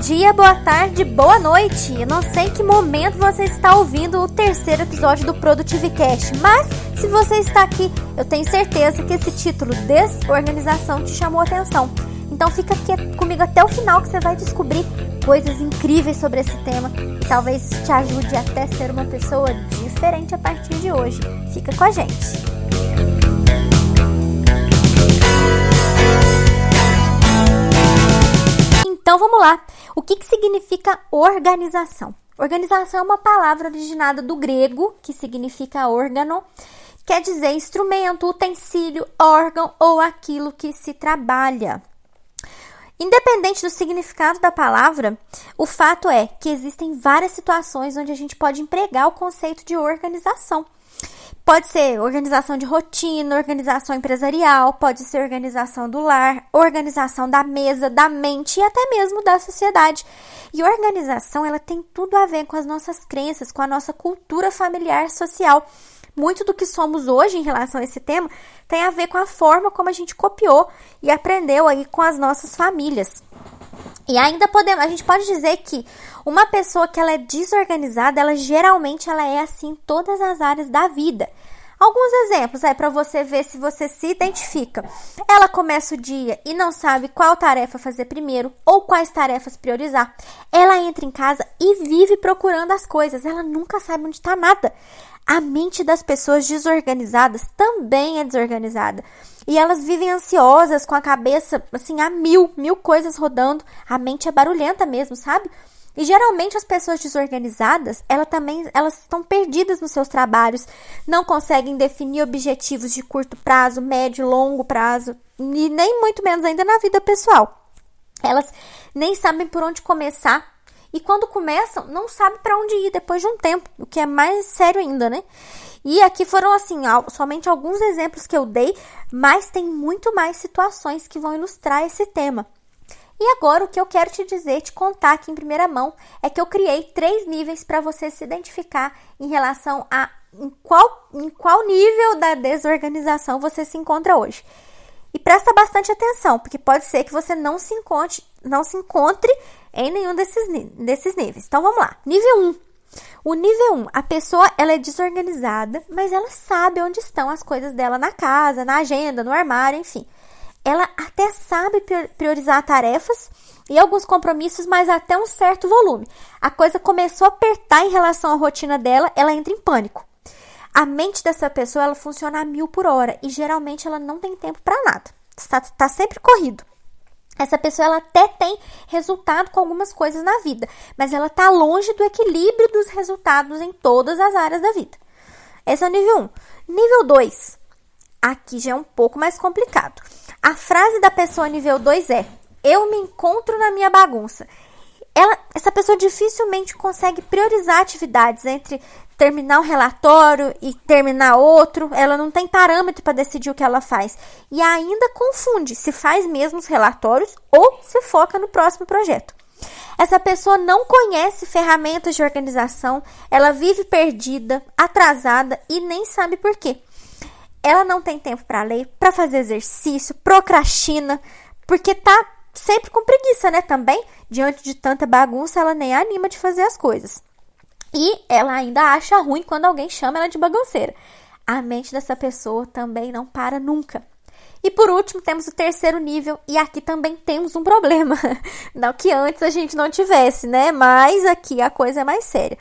dia, boa tarde, boa noite. Eu não sei em que momento você está ouvindo o terceiro episódio do Produtivicast, mas se você está aqui, eu tenho certeza que esse título, Desorganização, te chamou a atenção. Então fica aqui comigo até o final que você vai descobrir coisas incríveis sobre esse tema e talvez te ajude até a ser uma pessoa diferente a partir de hoje. Fica com a gente. Então vamos lá. O que significa organização? Organização é uma palavra originada do grego, que significa órgão, quer dizer instrumento, utensílio, órgão ou aquilo que se trabalha. Independente do significado da palavra, o fato é que existem várias situações onde a gente pode empregar o conceito de organização. Pode ser organização de rotina, organização empresarial, pode ser organização do lar, organização da mesa, da mente e até mesmo da sociedade. E organização, ela tem tudo a ver com as nossas crenças, com a nossa cultura familiar social. Muito do que somos hoje em relação a esse tema tem a ver com a forma como a gente copiou e aprendeu aí com as nossas famílias. E ainda a gente pode dizer que uma pessoa que ela é desorganizada, ela geralmente é assim em todas as áreas da vida. Alguns exemplos aí para você ver se você se identifica. Ela começa o dia e não sabe qual tarefa fazer primeiro ou quais tarefas priorizar. Ela entra em casa e vive procurando as coisas. Ela nunca sabe onde está nada. A mente das pessoas desorganizadas também é desorganizada. E elas vivem ansiosas, com a cabeça, assim, a mil coisas rodando. A mente é barulhenta mesmo, sabe? E geralmente as pessoas desorganizadas, elas estão perdidas nos seus trabalhos. Não conseguem definir objetivos de curto prazo, médio, longo prazo. E nem muito menos ainda na vida pessoal. Elas nem sabem por onde começar. E quando começam, não sabem para onde ir depois de um tempo, o que é mais sério ainda, né? E aqui foram, assim, somente alguns exemplos que eu dei, mas tem muito mais situações que vão ilustrar esse tema. E agora, o que eu quero te dizer, te contar aqui em primeira mão, é que eu criei 3 níveis para você se identificar em relação a em qual nível da desorganização você se encontra hoje. E presta bastante atenção, porque pode ser que você não se encontre em nenhum desses níveis. Então, vamos lá. Nível 1. O nível 1, a pessoa ela é desorganizada, mas ela sabe onde estão as coisas dela na casa, na agenda, no armário, enfim. Ela até sabe priorizar tarefas e alguns compromissos, mas até um certo volume. A coisa começou a apertar em relação à rotina dela, ela entra em pânico. A mente dessa pessoa, ela funciona a 1000 por hora e geralmente ela não tem tempo para nada. Tá sempre corrido. Essa pessoa, ela até tem resultado com algumas coisas na vida, mas ela tá longe do equilíbrio dos resultados em todas as áreas da vida. Esse é o nível 1. Nível 2. Aqui já é um pouco mais complicado. A frase da pessoa nível 2 é: eu me encontro na minha bagunça. Essa pessoa dificilmente consegue priorizar atividades entre terminar um relatório e terminar outro. Ela não tem parâmetro para decidir o que ela faz. E ainda confunde se faz mesmo os relatórios ou se foca no próximo projeto. Essa pessoa não conhece ferramentas de organização. Ela vive perdida, atrasada e nem sabe por quê. Ela não tem tempo para ler, para fazer exercício, procrastina, porque tá sempre com preguiça, né? Também, diante de tanta bagunça, ela nem anima de fazer as coisas. E ela ainda acha ruim quando alguém chama ela de bagunceira. A mente dessa pessoa também não para nunca. E por último, temos o terceiro nível, e aqui também temos um problema. Não que antes a gente não tivesse, né? Mas aqui a coisa é mais séria.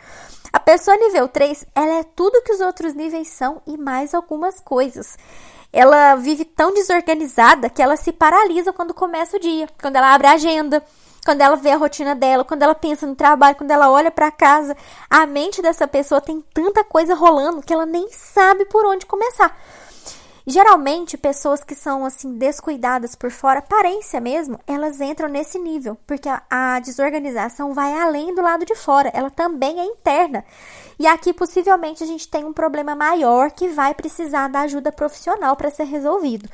A pessoa nível 3, ela é tudo que os outros níveis são e mais algumas coisas. Ela vive tão desorganizada que ela se paralisa quando começa o dia, quando ela abre a agenda, quando ela vê a rotina dela, quando ela pensa no trabalho, quando ela olha para casa. A mente dessa pessoa tem tanta coisa rolando que ela nem sabe por onde começar. Geralmente, pessoas que são assim descuidadas por fora, aparência mesmo, elas entram nesse nível, porque a desorganização vai além do lado de fora, ela também é interna. E aqui, possivelmente, a gente tem um problema maior que vai precisar da ajuda profissional para ser resolvido.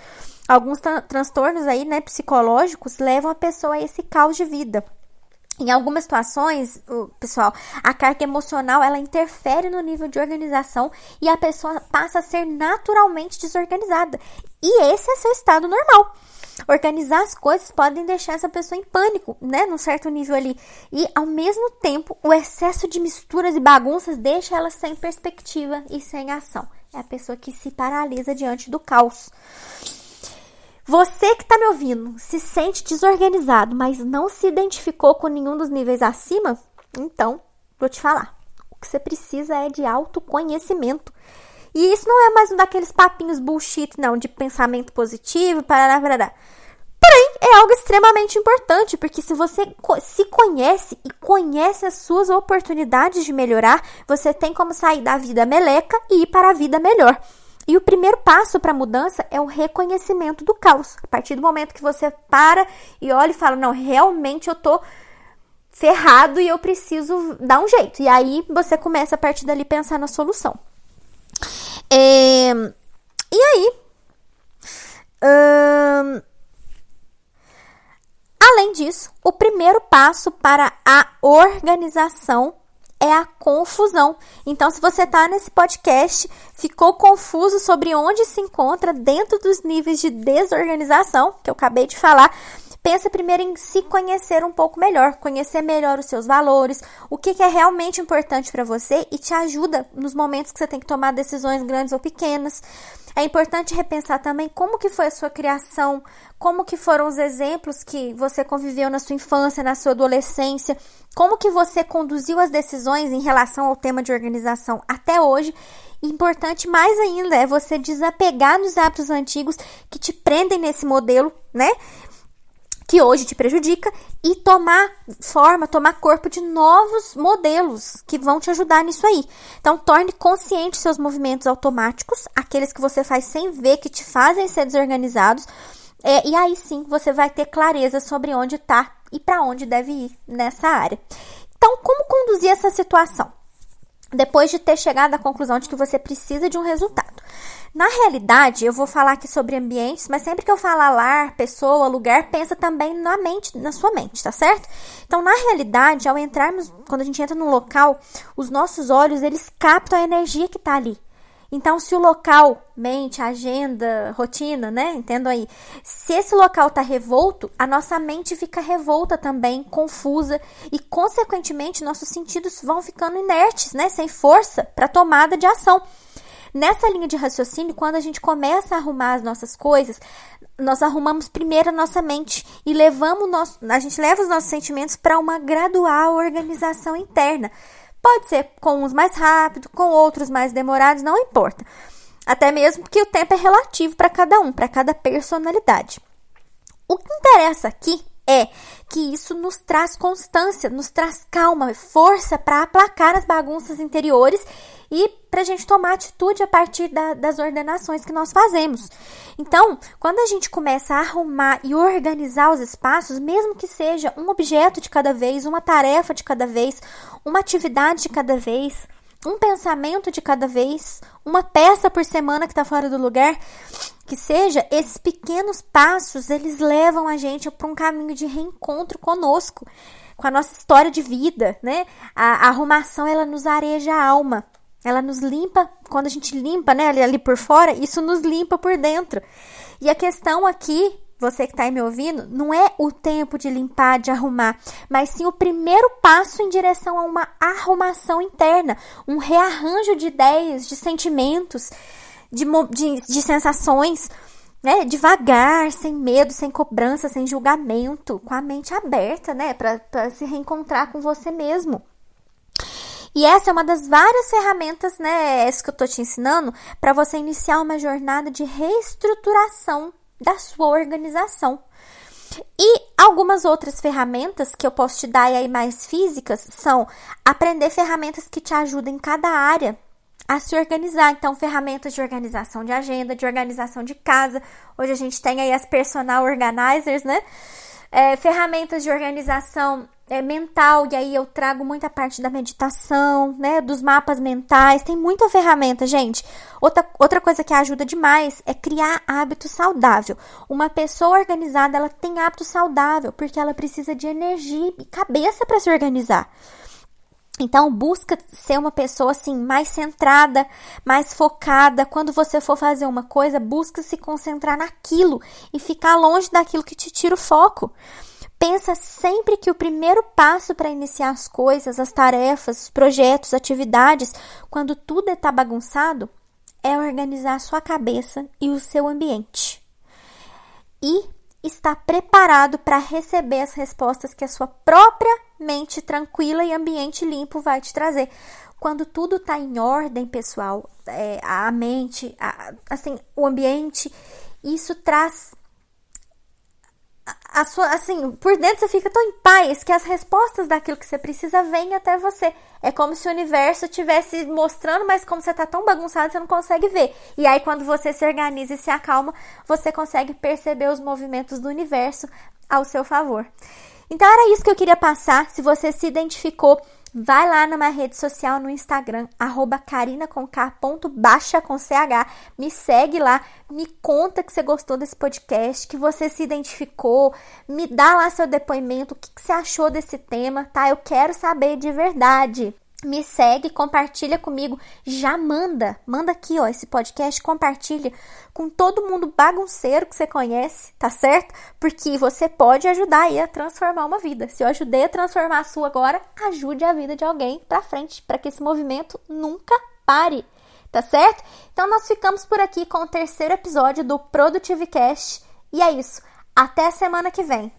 Alguns transtornos aí, né, psicológicos levam a pessoa a esse caos de vida. Em algumas situações, pessoal, a carga emocional, ela interfere no nível de organização e a pessoa passa a ser naturalmente desorganizada. E esse é seu estado normal. Organizar as coisas podem deixar essa pessoa em pânico, né? Num certo nível ali. E, ao mesmo tempo, o excesso de misturas e bagunças deixa ela sem perspectiva e sem ação. É a pessoa que se paralisa diante do caos. Você que está me ouvindo, se sente desorganizado, mas não se identificou com nenhum dos níveis acima? Então, vou te falar. O que você precisa é de autoconhecimento. E isso não é mais um daqueles papinhos bullshit, não, de pensamento positivo, parará. Porém, é algo extremamente importante, porque se você se conhece e conhece as suas oportunidades de melhorar, você tem como sair da vida meleca e ir para a vida melhor. E o primeiro passo para a mudança é o reconhecimento do caos. A partir do momento que você para e olha e fala, não, realmente eu tô ferrado e eu preciso dar um jeito. E aí você começa a partir dali pensar na solução. E aí, além disso, o primeiro passo para a organização é a confusão. Então, se você está nesse podcast, ficou confuso sobre onde se encontra dentro dos níveis de desorganização, que eu acabei de falar, pensa primeiro em se conhecer um pouco melhor, conhecer melhor os seus valores, o que é realmente importante para você e te ajuda nos momentos que você tem que tomar decisões grandes ou pequenas. É importante repensar também como que foi a sua criação, como que foram os exemplos que você conviveu na sua infância, na sua adolescência, como que você conduziu as decisões em relação ao tema de organização até hoje. Importante mais ainda é você desapegar dos hábitos antigos que te prendem nesse modelo, né? Que hoje te prejudica, e tomar corpo de novos modelos que vão te ajudar nisso aí. Então, torne consciente seus movimentos automáticos, aqueles que você faz sem ver, que te fazem ser desorganizados, e aí sim você vai ter clareza sobre onde está e para onde deve ir nessa área. Então, como conduzir essa situação? Depois de ter chegado à conclusão de que você precisa de um resultado. Na realidade, eu vou falar aqui sobre ambientes, mas sempre que eu falar lar, pessoa, lugar, pensa também na sua mente, tá certo? Então, na realidade, ao entrarmos, quando a gente entra num local, os nossos olhos, eles captam a energia que tá ali. Então, se o local, mente, agenda, rotina, né? Entendo aí. Se esse local tá revolto, a nossa mente fica revolta também, confusa e, consequentemente, nossos sentidos vão ficando inertes, né? Sem força para tomada de ação. Nessa linha de raciocínio, quando a gente começa a arrumar as nossas coisas, nós arrumamos primeiro a nossa mente e a gente leva os nossos sentimentos para uma gradual organização interna. Pode ser com uns mais rápido, com outros mais demorados, não importa. Até mesmo porque o tempo é relativo para cada um, para cada personalidade. O que interessa aqui é que isso nos traz constância, nos traz calma, força para aplacar as bagunças interiores e para a gente tomar atitude a partir das ordenações que nós fazemos. Então, quando a gente começa a arrumar e organizar os espaços, mesmo que seja um objeto de cada vez, uma tarefa de cada vez, uma atividade de cada vez, um pensamento de cada vez, uma peça por semana que está fora do lugar, que seja, esses pequenos passos, eles levam a gente para um caminho de reencontro conosco, com a nossa história de vida, né? A arrumação, ela nos areja a alma, ela nos limpa, quando a gente limpa, né, ali por fora, isso nos limpa por dentro. E a questão aqui, você que está aí me ouvindo, não é o tempo de limpar, de arrumar, mas sim o primeiro passo em direção a uma arrumação interna, um rearranjo de ideias, de sentimentos, de sensações, né? Devagar, sem medo, sem cobrança, sem julgamento, com a mente aberta, né? Para se reencontrar com você mesmo. E essa é uma das várias ferramentas, né? Essa que eu tô te ensinando, para você iniciar uma jornada de reestruturação da sua organização. E algumas outras ferramentas que eu posso te dar aí mais físicas são aprender ferramentas que te ajudam em cada área a se organizar. Então, ferramentas de organização de agenda, de organização de casa. Hoje a gente tem aí as personal organizers, né? Ferramentas de organização mental, e aí eu trago muita parte da meditação, né? Dos mapas mentais. Tem muita ferramenta, gente. Outra coisa que ajuda demais é criar hábito saudável. Uma pessoa organizada, ela tem hábito saudável, porque ela precisa de energia e cabeça para se organizar. Então, busca ser uma pessoa assim mais centrada, mais focada. Quando você for fazer uma coisa, busca se concentrar naquilo e ficar longe daquilo que te tira o foco. Pensa sempre que o primeiro passo para iniciar as coisas, as tarefas, os projetos, atividades, quando tudo está bagunçado, é organizar a sua cabeça e o seu ambiente. E estar preparado para receber as respostas que a sua própria mente tranquila e ambiente limpo vai te trazer. Quando tudo está em ordem, pessoal, a mente, assim, o ambiente, isso traz assim, por dentro você fica tão em paz que as respostas daquilo que você precisa vêm até você. É como se o universo estivesse mostrando, mas como você tá tão bagunçado, você não consegue ver. E aí, quando você se organiza e se acalma, você consegue perceber os movimentos do universo ao seu favor. Então, era isso que eu queria passar. Se você se identificou, vai lá na minha rede social no Instagram, @carina_baixa.ch, me segue lá, me conta que você gostou desse podcast, que você se identificou, me dá lá seu depoimento, o que você achou desse tema, tá? Eu quero saber de verdade. Me segue, compartilha comigo, já manda aqui, ó, esse podcast, compartilha com todo mundo bagunceiro que você conhece, tá certo? Porque você pode ajudar aí a transformar uma vida. Se eu ajudei a transformar a sua agora, ajude a vida de alguém pra frente, para que esse movimento nunca pare, tá certo? Então nós ficamos por aqui com o 3º episódio do ProdutiveCast e é isso. Até a semana que vem.